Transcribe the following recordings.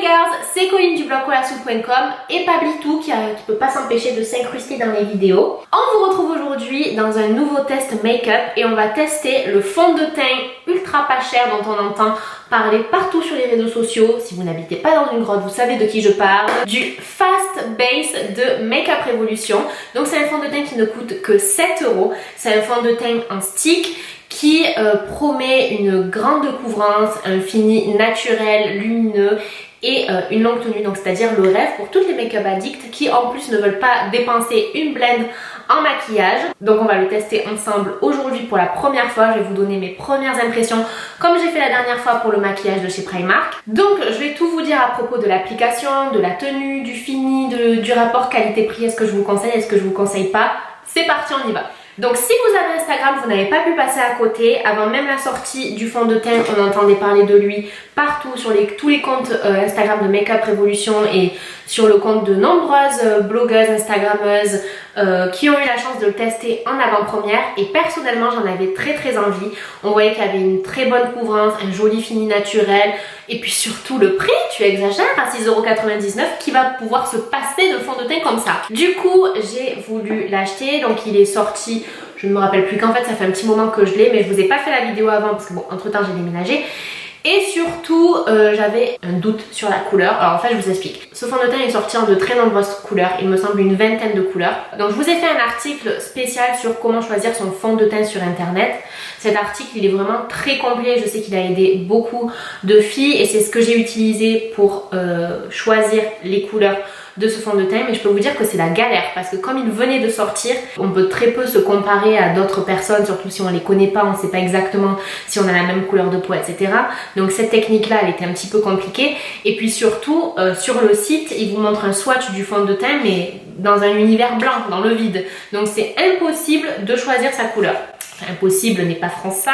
girls, c'est Colline du blog collasoupe.com et Pablitou qui peut pas s'empêcher de s'incruster dans les vidéos. On vous retrouve aujourd'hui dans un nouveau test make-up et on va tester le fond de teint ultra pas cher dont on entend parler partout sur les réseaux sociaux. Si vous n'habitez pas dans une grotte, vous savez de qui je parle. Du Fast Base de Makeup Revolution. Donc c'est un fond de teint qui ne coûte que 7 €. C'est un fond de teint en stick qui promet une grande couvrance, un fini naturel, lumineux et une longue tenue, donc c'est-à-dire le rêve pour toutes les make-up addicts qui en plus ne veulent pas dépenser une blende en maquillage. Donc on va le tester ensemble aujourd'hui pour la première fois. Je vais vous donner mes premières impressions comme j'ai fait la dernière fois pour le maquillage de chez Primark. Donc je vais tout vous dire à propos de l'application, de la tenue, du fini, du rapport qualité-prix. Est-ce que je vous conseille, est-ce que je vous conseille pas? C'est parti, on y va. Donc si vous avez Instagram, vous n'avez pas pu passer à côté. Avant même la sortie du fond de teint, on entendait parler de lui partout sur tous les comptes Instagram de Makeup Revolution et sur le compte de nombreuses blogueuses, instagrammeuses qui ont eu la chance de le tester en avant-première. Et personnellement, j'en avais très envie. On voyait qu'il y avait une très bonne couvrance, un joli fini naturel et puis surtout le prix, tu exagères, à 6,99 €, qui va pouvoir se passer de fond de teint comme ça. Du coup, j'ai voulu l'acheter, donc il est sorti, je ne me rappelle plus qu'en fait, ça fait un petit moment que je l'ai, mais je vous ai pas fait la vidéo avant parce que bon, entre temps j'ai déménagé. Et surtout, j'avais un doute sur la couleur. Alors en fait, je vous explique. Ce fond de teint est sorti en de très nombreuses couleurs. Il me semble une vingtaine de couleurs. Donc je vous ai fait un article spécial sur comment choisir son fond de teint sur internet. Cet article, il est vraiment très complet. Je sais qu'il a aidé beaucoup de filles et c'est ce que j'ai utilisé pour choisir les couleurs de ce fond de teint, mais je peux vous dire que c'est la galère parce que comme il venait de sortir, on peut très peu se comparer à d'autres personnes, surtout si on les connaît pas, on sait pas exactement si on a la même couleur de peau, etc. Donc cette technique là, elle était un petit peu compliquée. Et puis surtout, sur le site, il vous montre un swatch du fond de teint, mais dans un univers blanc, dans le vide. Donc c'est impossible de choisir sa couleur. Enfin, impossible n'est pas français.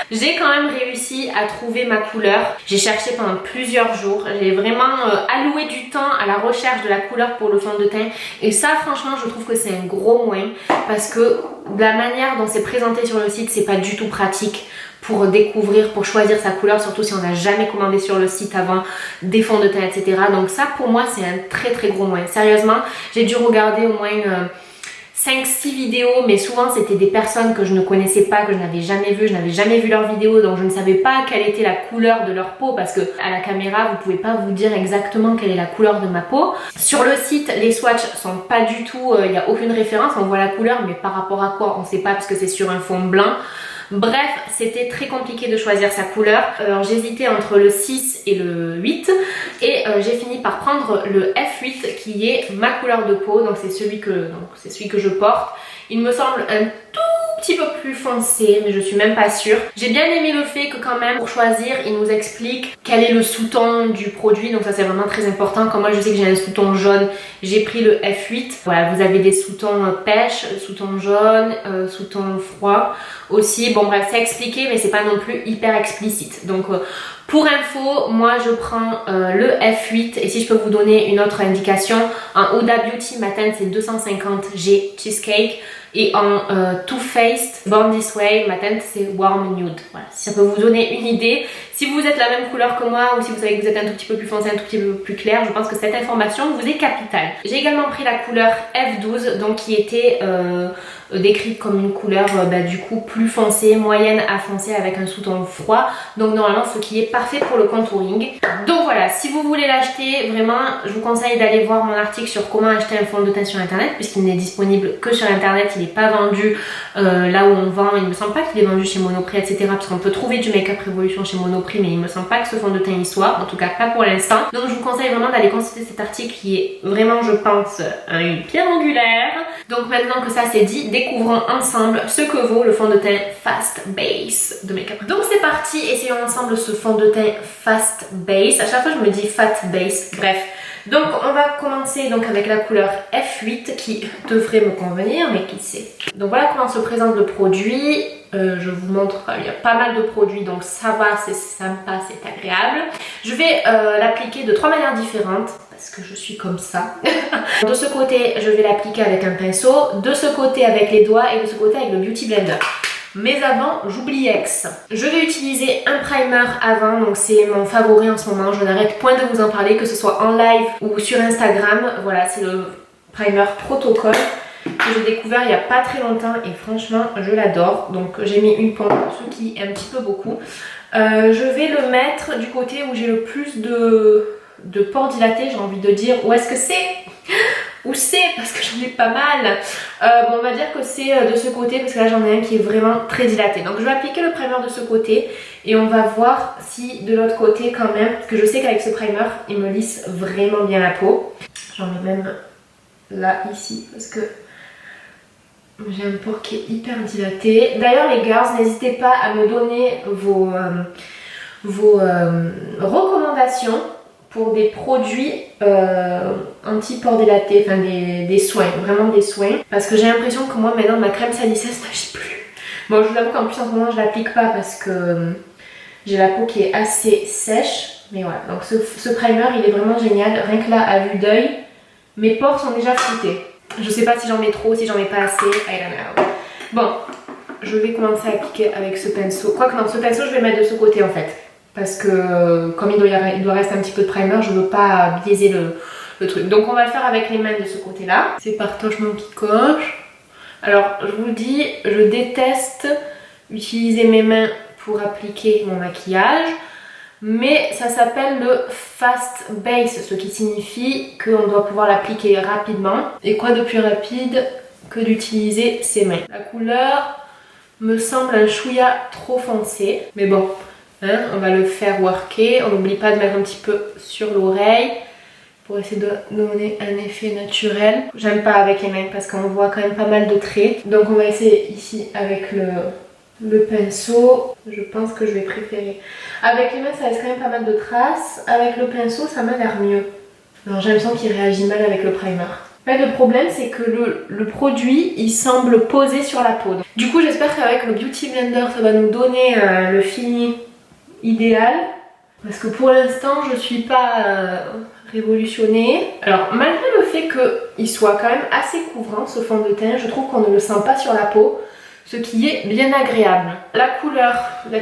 J'ai quand même réussi à trouver ma couleur. J'ai cherché pendant plusieurs jours. J'ai vraiment alloué du temps à la recherche de la couleur pour le fond de teint. Et ça, franchement, je trouve que c'est un gros moins. Parce que de la manière dont c'est présenté sur le site, c'est pas du tout pratique pour découvrir, pour choisir sa couleur, surtout si on n'a jamais commandé sur le site avant des fonds de teint, etc. Donc ça, pour moi, c'est un très gros moins. Sérieusement, j'ai dû regarder au moins 5-6 vidéos, mais souvent c'était des personnes que je ne connaissais pas, que je n'avais jamais vues, je n'avais jamais vu leurs vidéos, donc je ne savais pas quelle était la couleur de leur peau parce que à la caméra vous pouvez pas vous dire exactement quelle est la couleur de ma peau. Sur le site, les swatchs sont pas du tout, il n'y a aucune référence, on voit la couleur mais par rapport à quoi on sait pas parce que c'est sur un fond blanc. Bref, c'était très compliqué de choisir sa couleur. Alors j'hésitais entre le 6 et le 8 et j'ai fini par prendre le F8 qui est ma couleur de peau. Donc c'est celui que je porte. Il me semble un tout petit peu plus foncé, mais je suis même pas sûre. J'ai bien aimé le fait que quand même pour choisir, il nous explique quel est le sous-ton du produit. Donc ça c'est vraiment très important. Comme moi je sais que j'ai un sous-ton jaune, j'ai pris le F8. Voilà, vous avez des sous-tons pêche, sous-ton jaune, sous-ton froid aussi. Bon bref, c'est expliqué mais c'est pas non plus hyper explicite. Donc pour info, moi je prends le F8 et si je peux vous donner une autre indication, en Huda Beauty ma teinte c'est 250G Cheesecake et en Too Faced Born This Way ma teinte c'est Warm Nude. Voilà, si ça peut vous donner une idée. Si vous êtes la même couleur que moi ou si vous savez que vous êtes un tout petit peu plus foncé, un tout petit peu plus clair, je pense que cette information vous est capitale. J'ai également pris la couleur F12 donc qui était décrite comme une couleur du coup plus foncée, moyenne à foncée avec un sous-ton froid. Donc normalement ce qui est parfait pour le contouring. Donc voilà, si vous voulez l'acheter, vraiment je vous conseille d'aller voir mon article sur comment acheter un fond de teint sur internet puisqu'il n'est disponible que sur internet, il n'est pas vendu là où on vend, il me semble pas qu'il est vendu chez Monoprix, etc. parce qu'on peut trouver du Makeup Revolution chez Monoprix mais il me semble pas que ce fond de teint y soit, en tout cas pas pour l'instant. Donc je vous conseille vraiment d'aller consulter cet article qui est vraiment je pense une pierre angulaire. Donc maintenant que ça c'est dit, découvrons ensemble ce que vaut le fond de teint Fast Base de Makeup. Donc c'est parti, essayons ensemble ce fond de teint Fast Base. À chaque fois je me dis Fat Base, bref. Donc on va commencer donc avec la couleur F8 qui devrait me convenir, mais qui sait. Donc voilà comment se présente le produit. Je vous montre, il y a pas mal de produits donc ça va, c'est sympa, c'est agréable. Je vais l'appliquer de 3 manières différentes parce que je suis comme ça. De ce côté je vais l'appliquer avec un pinceau, de ce côté avec les doigts et de ce côté avec le Beauty Blender. Mais avant, j'oublie X. Je vais utiliser un primer avant, donc c'est mon favori en ce moment. Je n'arrête point de vous en parler, que ce soit en live ou sur Instagram. Voilà, c'est le primer Protocol que j'ai découvert il n'y a pas très longtemps et franchement, je l'adore. Donc j'ai mis une pompe, ce qui est un petit peu beaucoup. Je vais le mettre du côté où j'ai le plus de pores dilatés, j'ai envie de dire. Où est-ce que c'est? Où c'est? Parce que j'en ai pas mal. Bon, on va dire que c'est de ce côté parce que là j'en ai un qui est vraiment très dilaté. Donc je vais appliquer le primer de ce côté et on va voir si de l'autre côté quand même, parce que je sais qu'avec ce primer il me lisse vraiment bien la peau. J'en ai même là ici parce que j'ai un pore qui est hyper dilaté. D'ailleurs les girls, n'hésitez pas à me donner vos recommandations pour des produits anti-pores dilatés, enfin des soins, vraiment des soins. Parce que j'ai l'impression que moi maintenant ma crème salisseuse n'agit plus. Bon, je vous avoue qu'en plus en ce moment je l'applique pas parce que j'ai la peau qui est assez sèche. Mais voilà, donc ce primer il est vraiment génial. Rien que là à vue d'œil, mes pores sont déjà floutés. Je sais pas si j'en mets trop, si j'en mets pas assez, I don't know. Bon, je vais commencer à appliquer avec ce pinceau. Quoique non, ce pinceau je vais le mettre de ce côté en fait. Parce que comme il doit rester un petit peu de primer, je veux pas biaiser le truc. Donc on va le faire avec les mains de ce côté là. C'est partoche mon picoche. Alors je vous dis, je déteste utiliser mes mains pour appliquer mon maquillage. Mais ça s'appelle le fast base, ce qui signifie qu'on doit pouvoir l'appliquer rapidement. Et quoi de plus rapide que d'utiliser ses mains. La couleur me semble un chouïa trop foncé. Mais bon, hein, on va le faire worker. On n'oublie pas de mettre un petit peu sur l'oreille pour essayer de donner un effet naturel. J'aime pas avec les mains parce qu'on voit quand même pas mal de traits. Donc on va essayer ici avec le pinceau. Je pense que je vais préférer. Avec les mains ça laisse quand même pas mal de traces. Avec le pinceau ça m'a l'air mieux. Alors j'ai l'impression qu'il réagit mal avec le primer. En fait, le problème c'est que le produit il semble poser sur la peau. Du coup j'espère qu'avec le Beauty Blender ça va nous donner le fini idéal. Parce que pour l'instant je suis pas révolutionnée. Alors malgré le fait qu'il soit quand même assez couvrant ce fond de teint, je trouve qu'on ne le sent pas sur la peau. Ce qui est bien agréable. La couleur,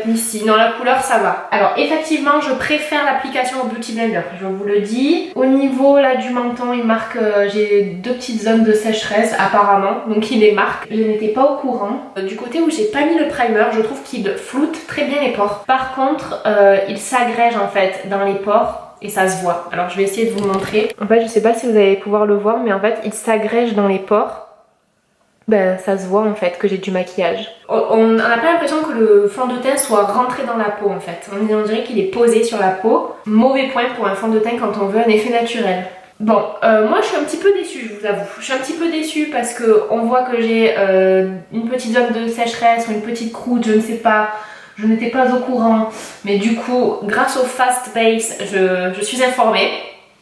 ici, non la couleur ça va. Alors effectivement je préfère l'application au Beauty Blender, je vous le dis. Au niveau là du menton il marque, j'ai deux petites zones de sécheresse apparemment, donc il les marque. Je n'étais pas au courant. Du côté où j'ai pas mis le primer, je trouve qu'il floute très bien les pores. Par contre il s'agrège en fait dans les pores. Et ça se voit. Alors je vais essayer de vous montrer. En fait je sais pas si vous allez pouvoir le voir, mais en fait il s'agrège dans les pores. Ben ça se voit en fait que j'ai du maquillage. On n'a pas l'impression que le fond de teint soit rentré dans la peau en fait. On dirait qu'il est posé sur la peau. Mauvais point pour un fond de teint quand on veut un effet naturel. Bon, moi je suis un petit peu déçue, je vous avoue. Je suis un petit peu déçue parce qu'on voit que j'ai une petite zone de sécheresse ou une petite croûte, je ne sais pas. Je n'étais pas au courant. Mais du coup, grâce au Fast Base, je suis informée.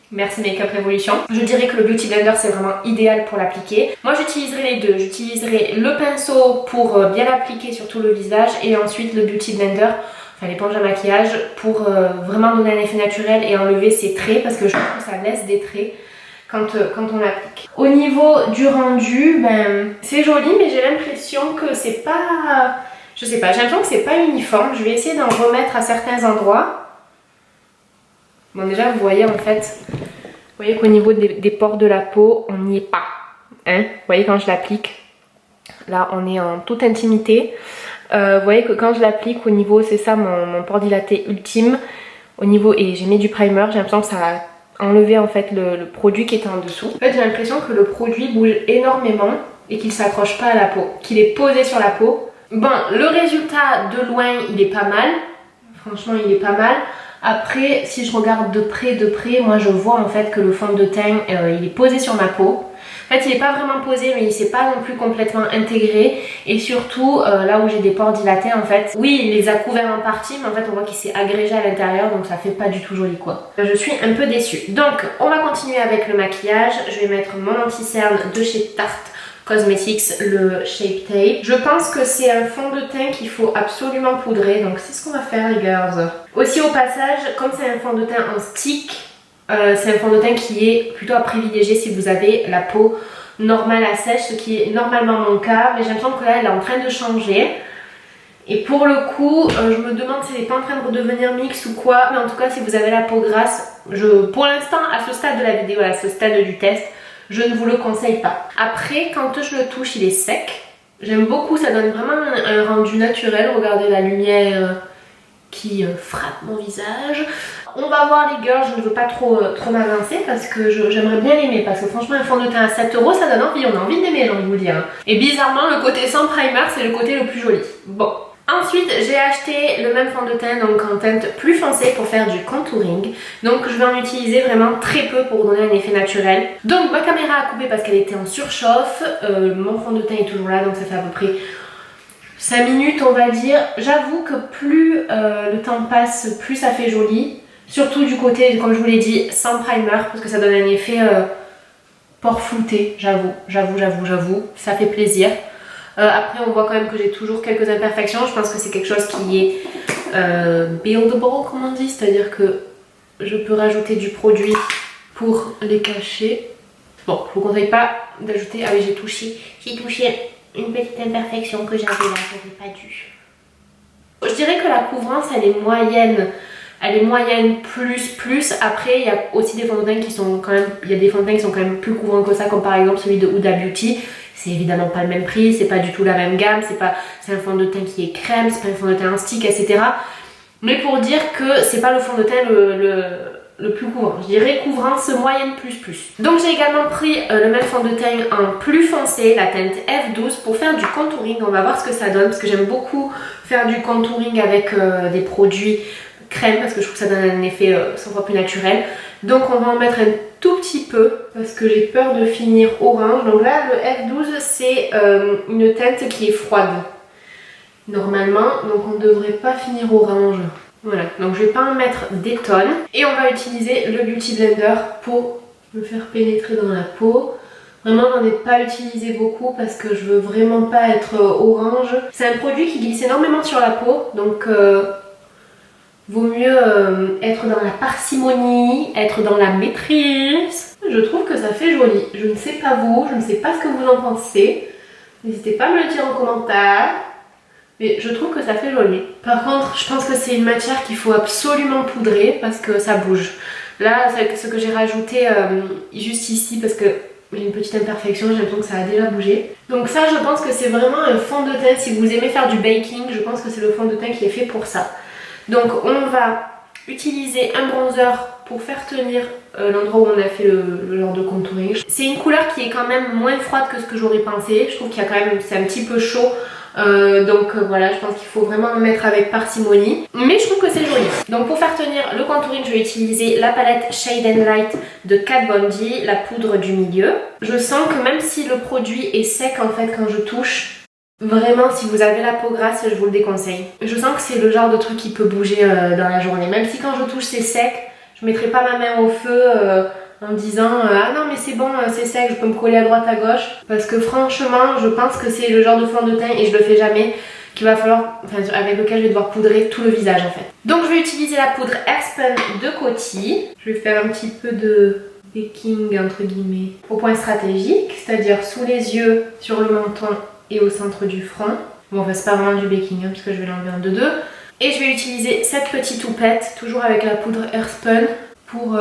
Merci Makeup Revolution. Je dirais que le Beauty Blender c'est vraiment idéal pour l'appliquer. Moi j'utiliserai les deux. J'utiliserai le pinceau pour bien l'appliquer sur tout le visage et ensuite le Beauty Blender, enfin l'éponge à maquillage, pour vraiment donner un effet naturel et enlever ses traits parce que je trouve que ça laisse des traits quand on l'applique. Au niveau du rendu, ben c'est joli mais j'ai l'impression que c'est pas... Je sais pas, j'ai l'impression que c'est pas uniforme. Je vais essayer d'en remettre à certains endroits. Bon déjà vous voyez en fait, vous voyez qu'au niveau des pores de la peau, on n'y est pas. Hein, vous voyez quand je l'applique, là on est en toute intimité. Vous voyez que quand je l'applique au niveau, c'est ça mon pore dilaté ultime. Au niveau, et j'ai mis du primer, j'ai l'impression que ça a enlevé en fait le produit qui était en dessous. En fait j'ai l'impression que le produit bouge énormément et qu'il s'accroche pas à la peau, qu'il est posé sur la peau. Bon, le résultat de loin il est pas mal, franchement il est pas mal. Après, si je regarde de près, moi je vois en fait que le fond de teint, il est posé sur ma peau. En fait, il n'est pas vraiment posé, mais il ne s'est pas non plus complètement intégré. Et surtout, là où j'ai des pores dilatés, en fait, oui, il les a couverts en partie, mais en fait, on voit qu'il s'est agrégé à l'intérieur, donc ça fait pas du tout joli, quoi. Je suis un peu déçue. Donc, on va continuer avec le maquillage. Je vais mettre mon anti-cerne de chez Tarte Cosmetics, le Shape Tape. Je pense que c'est un fond de teint qu'il faut absolument poudrer, donc c'est ce qu'on va faire les girls. Aussi au passage, comme c'est un fond de teint en stick, c'est un fond de teint qui est plutôt à privilégier si vous avez la peau normale à sèche, ce qui est normalement mon cas, mais j'ai l'impression que là elle est en train de changer. Et pour le coup, je me demande si elle n'est pas en train de redevenir mixte ou quoi. Mais en tout cas, si vous avez la peau grasse, pour l'instant, à ce stade de la vidéo, à ce stade du test, je ne vous le conseille pas. Après, quand je le touche, il est sec. J'aime beaucoup, ça donne vraiment un rendu naturel. Regardez la lumière qui frappe mon visage. On va voir les girls, je ne veux pas trop m'avancer parce que j'aimerais bien l'aimer. Parce que franchement, un fond de teint à 7 €, ça donne envie. On a envie d'aimer, j'ai envie de vous dire. Et bizarrement, le côté sans primer, c'est le côté le plus joli. Bon. Ensuite, j'ai acheté le même fond de teint, donc en teinte plus foncée pour faire du contouring. Donc je vais en utiliser vraiment très peu pour donner un effet naturel. Donc ma caméra a coupé parce qu'elle était en surchauffe. Mon fond de teint est toujours là, donc ça fait à peu près 5 minutes on va dire. J'avoue que plus le temps passe, plus ça fait joli. Surtout du côté, comme je vous l'ai dit, sans primer, parce que ça donne un effet port flouté, j'avoue, ça fait plaisir. Après on voit quand même que j'ai toujours quelques imperfections, je pense que c'est quelque chose qui est buildable comme on dit, c'est-à-dire que je peux rajouter du produit pour les cacher. Bon, je vous conseille pas d'ajouter, ah oui j'ai touché une petite imperfection que j'avais là, j'avais pas dû. Je dirais que la couvrance elle est moyenne plus. Après il y a aussi des fonds de teint qui sont quand même, il y a des fonds de teint qui sont quand même plus couvrants que ça, comme par exemple celui de Huda Beauty. C'est évidemment pas le même prix, c'est pas du tout la même gamme, c'est un fond de teint qui est crème, c'est pas un fond de teint en stick, etc. Mais pour dire que c'est pas le fond de teint le plus couvrant, je dirais couvrance moyenne plus. Donc j'ai également pris le même fond de teint en plus foncé, la teinte F12 pour faire du contouring. On va voir ce que ça donne parce que j'aime beaucoup faire du contouring avec des produits crème parce que je trouve que ça donne un effet 100 fois plus naturel. Donc on va en mettre un tout petit peu parce que j'ai peur de finir orange. Donc là le F12 c'est une teinte qui est froide normalement, donc on ne devrait pas finir orange. Voilà, donc je vais pas en mettre des tonnes. Et on va utiliser le Beauty Blender pour le faire pénétrer dans la peau. Vraiment, j'en ai pas utilisé beaucoup parce que je veux vraiment pas être orange. C'est un produit qui glisse énormément sur la peau, donc vaut mieux être dans la parcimonie, être dans la maîtrise. Je trouve que ça fait joli. Je ne sais pas vous, je ne sais pas ce que vous en pensez. N'hésitez pas à me le dire en commentaire. Mais je trouve que ça fait joli. Par contre, je pense que c'est une matière qu'il faut absolument poudrer parce que ça bouge. Là, ce que j'ai rajouté juste ici parce que j'ai une petite imperfection, j'ai l'impression que ça a déjà bougé. Donc ça, je pense que c'est vraiment un fond de teint. Si vous aimez faire du baking, je pense que c'est le fond de teint qui est fait pour ça. Donc on va utiliser un bronzer pour faire tenir l'endroit où on a fait le genre de contouring. C'est une couleur qui est quand même moins froide que ce que j'aurais pensé. Je trouve qu'il y a quand même, c'est un petit peu chaud. Voilà, je pense qu'il faut vraiment le mettre avec parcimonie. Mais je trouve que c'est joli. Donc pour faire tenir le contouring, je vais utiliser la palette Shade and Light de Kat Von D, la poudre du milieu. Je sens que même si le produit est sec en fait quand je touche, vraiment si vous avez la peau grasse, je vous le déconseille. Je sens que c'est le genre de truc qui peut bouger dans la journée. Même si quand je touche c'est sec, je mettrai pas ma main au feu en me disant ah non mais c'est bon, c'est sec, je peux me coller à droite à gauche, parce que franchement je pense que c'est le genre de fond de teint, et je le fais jamais, qu'il va falloir, enfin avec lequel je vais devoir poudrer tout le visage en fait. Donc je vais utiliser la poudre Airspun de Coty. Je vais faire un petit peu de baking entre guillemets au point stratégique, c'est-à-dire sous les yeux, sur le menton et au centre du front. Bon enfin c'est pas vraiment du baking hein, parce que je vais l'enlever en deux. Et je vais utiliser cette petite houppette, toujours avec la poudre Airspun, pour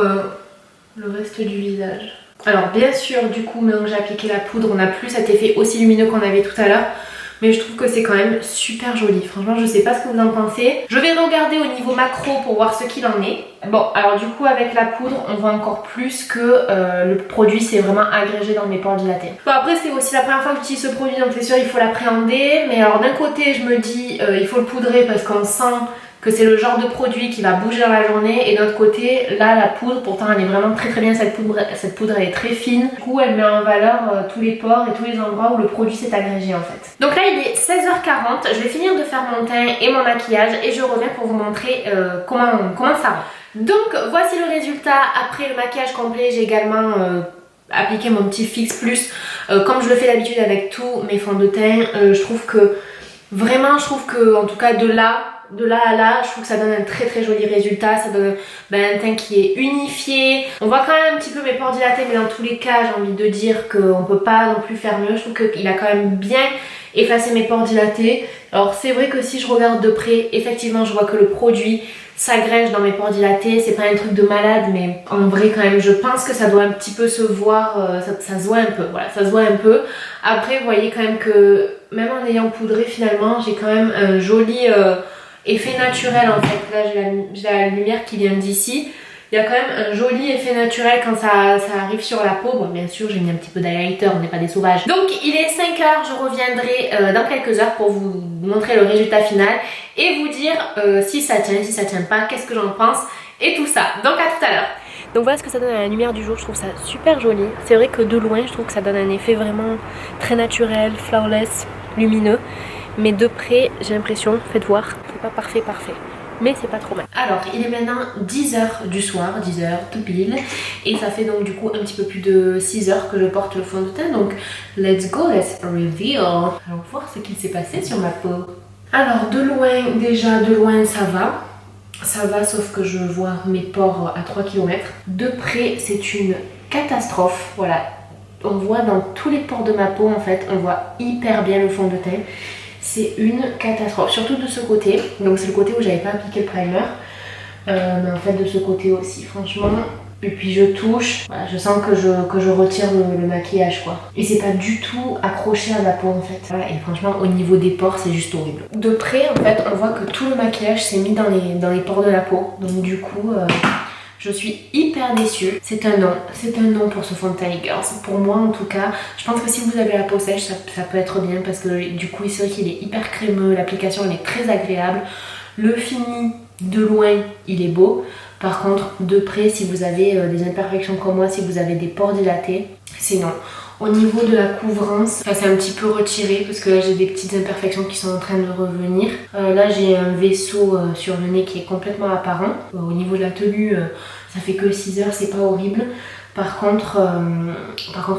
le reste du visage. Alors bien sûr du coup maintenant que j'ai appliqué la poudre, on n'a plus cet effet aussi lumineux qu'on avait tout à l'heure, mais je trouve que c'est quand même super joli. Franchement je sais pas ce que vous en pensez. Je vais regarder au niveau macro pour voir ce qu'il en est. Bon alors du coup avec la poudre on voit encore plus que le produit s'est vraiment agrégé dans mes pores dilatés. Bon après c'est aussi la première fois que j'utilise ce produit, donc c'est sûr il faut l'appréhender. Mais alors d'un côté je me dis il faut le poudrer parce qu'on sent que c'est le genre de produit qui va bouger dans la journée, et d'un autre côté là la poudre pourtant elle est vraiment très très bien, cette poudre elle est très fine, du coup elle met en valeur tous les pores et tous les endroits où le produit s'est agrégé en fait. Donc là il est 16h40, je vais finir de faire mon teint et mon maquillage et je reviens pour vous montrer comment ça va. Donc voici le résultat après le maquillage complet. J'ai également appliqué mon petit Fix Plus comme je le fais d'habitude avec tous mes fonds de teint. Je trouve que vraiment, en tout cas de là à là, je trouve que ça donne un très très joli résultat. Ça donne un teint qui est unifié. On voit quand même un petit peu mes pores dilatés, mais dans tous les cas j'ai envie de dire qu'on peut pas non plus faire mieux. Je trouve qu'il a quand même bien effacer mes pores dilatés. Alors c'est vrai que si je regarde de près, effectivement je vois que le produit s'agrège dans mes pores dilatés, c'est pas un truc de malade, mais en vrai quand même je pense que ça doit un petit peu se voir, ça se voit un peu, voilà, ça se voit un peu. Après vous voyez quand même que même en ayant poudré finalement j'ai quand même un joli effet naturel en fait. Là j'ai la lumière qui vient d'ici. Il y a quand même un joli effet naturel quand ça arrive sur la peau. Bon bien sûr j'ai mis un petit peu d'highlighter, on n'est pas des sauvages. Donc il est 5 h, je reviendrai dans quelques heures pour vous montrer le résultat final et vous dire si ça tient pas, qu'est-ce que j'en pense et tout ça. Donc à tout à l'heure. Donc voilà ce que ça donne à la lumière du jour, je trouve ça super joli. C'est vrai que de loin je trouve que ça donne un effet vraiment très naturel, flawless, lumineux. Mais de près j'ai l'impression, faites voir, c'est pas parfait. Mais c'est pas trop mal. Alors il est maintenant 10 h du soir, 10 h tout pile. Et ça fait donc du coup un petit peu plus de 6 h que je porte le fond de teint. Donc let's go, let's reveal. Allons voir ce qu'il s'est passé sur ma peau. Alors de loin ça va. Ça va sauf que je vois mes pores à 3 km. De près c'est une catastrophe. Voilà, on voit dans tous les pores de ma peau en fait, on voit hyper bien le fond de teint. C'est une catastrophe, surtout de ce côté. Donc c'est le côté où j'avais pas appliqué le primer. Mais en fait de ce côté aussi, franchement. Et puis je touche, voilà, je sens que je retire le maquillage quoi. Et c'est pas du tout accroché à la peau en fait. Voilà, et franchement au niveau des pores c'est juste horrible. De près en fait on voit que tout le maquillage s'est mis dans les pores de la peau. Donc du coup je suis hyper déçue. C'est un non pour ce fond de teint Girls. Pour moi en tout cas, je pense que si vous avez la peau sèche ça peut être bien parce que du coup c'est vrai qu'il est hyper crémeux, l'application elle est très agréable. Le fini de loin il est beau. Par contre de près si vous avez des imperfections comme moi, si vous avez des pores dilatés, c'est non. Au niveau de la couvrance, ça s'est un petit peu retiré parce que là j'ai des petites imperfections qui sont en train de revenir. Là j'ai un vaisseau sur le nez qui est complètement apparent. Au niveau de la tenue, ça fait que 6 h, c'est pas horrible. Par contre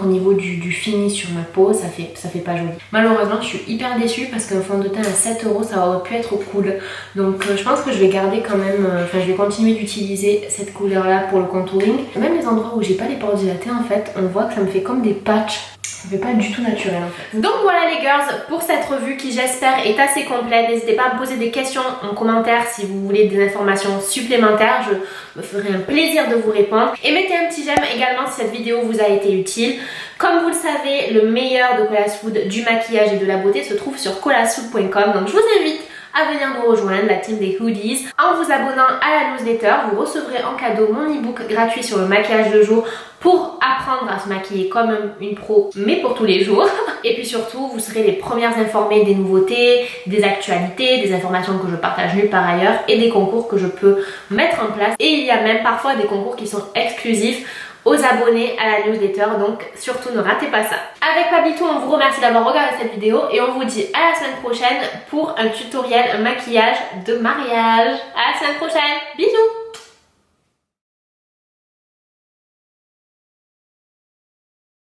au niveau du fini sur ma peau, ça fait pas joli. Malheureusement, je suis hyper déçue parce qu'un fond de teint à 7 €, ça aurait pu être cool. Donc je pense que je vais garder quand même, je vais continuer d'utiliser cette couleur là pour le contouring. Même les endroits où j'ai pas les pores dilatés en fait, on voit que ça me fait comme des patchs. Ça fait pas du tout naturel en fait. Donc voilà les girls pour cette revue qui j'espère est assez complète. N'hésitez pas à me poser des questions en commentaire si vous voulez des informations supplémentaires. Je me ferai un plaisir de vous répondre. Et mettez un petit j'aime également si cette vidéo vous a été utile. Comme vous le savez, le meilleur de Colasfood, du maquillage et de la beauté se trouve sur colasfood.com. Donc je vous invite à venir nous rejoindre, la team des hoodies. En vous abonnant à la newsletter, vous recevrez en cadeau mon e-book gratuit sur le maquillage de jour pour apprendre à se maquiller comme une pro, mais pour tous les jours. Et puis surtout, vous serez les premières informées des nouveautés, des actualités, des informations que je partage nulle part ailleurs et des concours que je peux mettre en place. Et il y a même parfois des concours qui sont exclusifs aux abonnés à la newsletter, donc surtout ne ratez pas ça. Avec Pablitou, on vous remercie d'avoir regardé cette vidéo et on vous dit à la semaine prochaine pour un tutoriel maquillage de mariage. À la semaine prochaine, bisous.